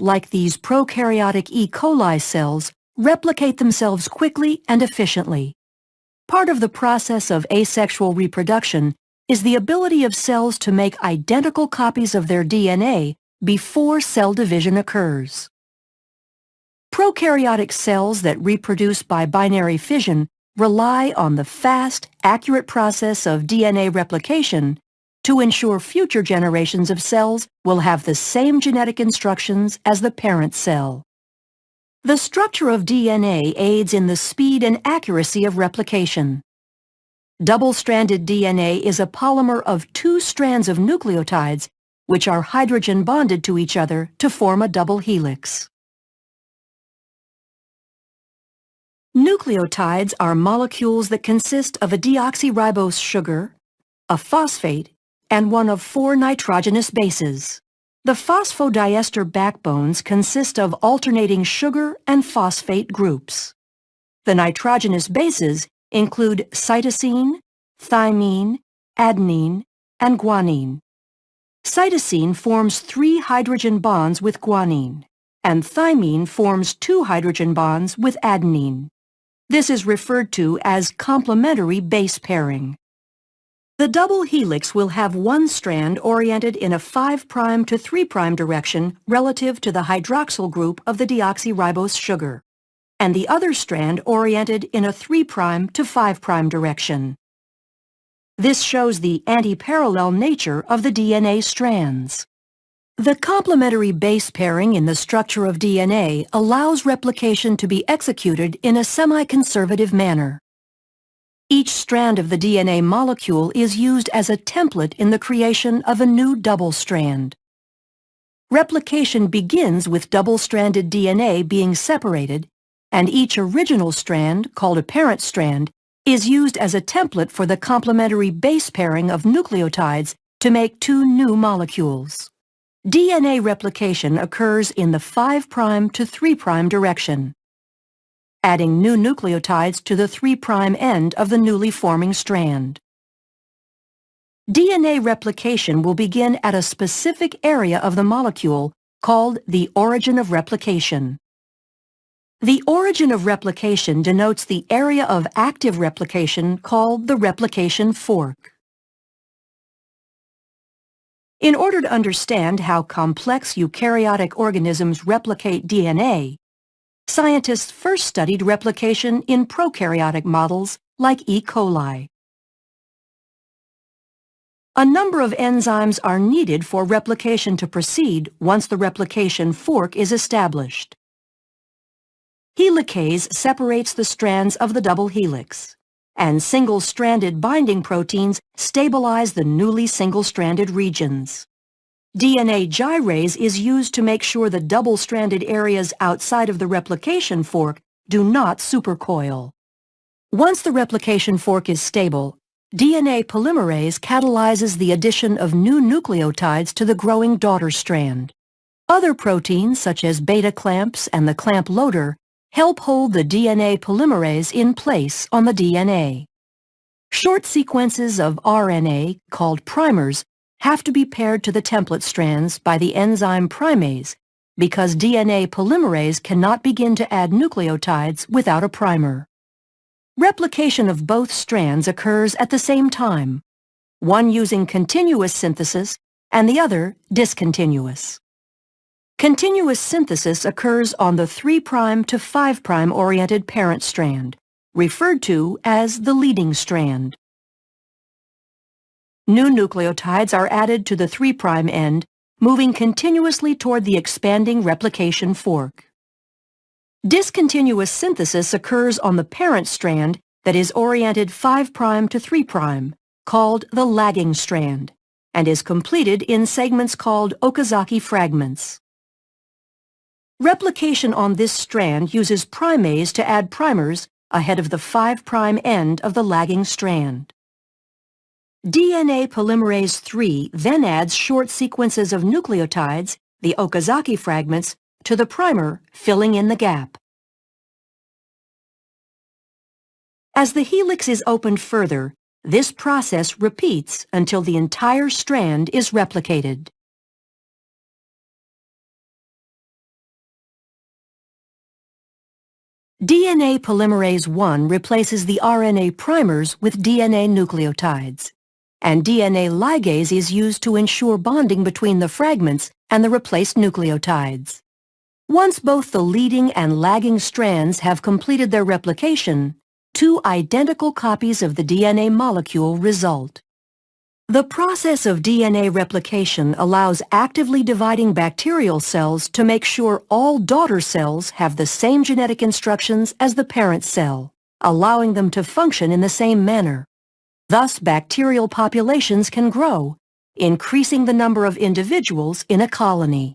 like these prokaryotic E. coli cells replicate themselves quickly and efficiently. Part of the process of asexual reproduction is the ability of cells to make identical copies of their DNA before cell division occurs. Prokaryotic cells that reproduce by binary fission rely on the fast, accurate process of DNA replication to ensure future generations of cells will have the same genetic instructions as the parent cell. The structure of DNA aids in the speed and accuracy of replication. Double-stranded DNA is a polymer of two strands of nucleotides which are hydrogen bonded to each other to form a double helix. Nucleotides are molecules that consist of a deoxyribose sugar, a phosphate, and one of 4 nitrogenous bases. The phosphodiester backbones consist of alternating sugar and phosphate groups. The nitrogenous bases include cytosine, thymine, adenine, and guanine. Cytosine forms 3 hydrogen bonds with guanine, and thymine forms 2 hydrogen bonds with adenine. This is referred to as complementary base pairing. The double helix will have one strand oriented in a 5' to 3' direction relative to the hydroxyl group of the deoxyribose sugar, and the other strand oriented in a 3' to 5' direction. This shows the anti-parallel nature of the DNA strands. The complementary base pairing in the structure of DNA allows replication to be executed in a semi-conservative manner. Each strand of the DNA molecule is used as a template in the creation of a new double strand. Replication begins with double-stranded DNA being separated, and each original strand, called a parent strand, is used as a template for the complementary base pairing of nucleotides to make 2 new molecules. DNA replication occurs in the 5' to 3' direction, adding new nucleotides to the 3' end of the newly forming strand. DNA replication will begin at a specific area of the molecule called the origin of replication. The origin of replication denotes the area of active replication called the replication fork. In order to understand how complex eukaryotic organisms replicate DNA, scientists first studied replication in prokaryotic models like E. coli. A number of enzymes are needed for replication to proceed once the replication fork is established. Helicase separates the strands of the double helix, and single-stranded binding proteins stabilize the newly single-stranded regions. DNA gyrase is used to make sure the double-stranded areas outside of the replication fork do not supercoil. Once the replication fork is stable, DNA polymerase catalyzes the addition of new nucleotides to the growing daughter strand. Other proteins, such as beta clamps and the clamp loader, help hold the DNA polymerase in place on the DNA. Short sequences of RNA, called primers, have to be paired to the template strands by the enzyme primase because DNA polymerase cannot begin to add nucleotides without a primer. Replication of both strands occurs at the same time, one using continuous synthesis and the other discontinuous. Continuous synthesis occurs on the 3' to 5' oriented parent strand, referred to as the leading strand. New nucleotides are added to the 3' end, moving continuously toward the expanding replication fork. Discontinuous synthesis occurs on the parent strand that is oriented 5' to 3', called the lagging strand, and is completed in segments called Okazaki fragments. Replication on this strand uses primase to add primers ahead of the 5' end of the lagging strand. DNA polymerase III then adds short sequences of nucleotides, the Okazaki fragments, to the primer, filling in the gap. As the helix is opened further, this process repeats until the entire strand is replicated. DNA polymerase I replaces the RNA primers with DNA nucleotides, and DNA ligase is used to ensure bonding between the fragments and the replaced nucleotides. Once both the leading and lagging strands have completed their replication, two identical copies of the DNA molecule result. The process of DNA replication allows actively dividing bacterial cells to make sure all daughter cells have the same genetic instructions as the parent cell, allowing them to function in the same manner. Thus, bacterial populations can grow, increasing the number of individuals in a colony.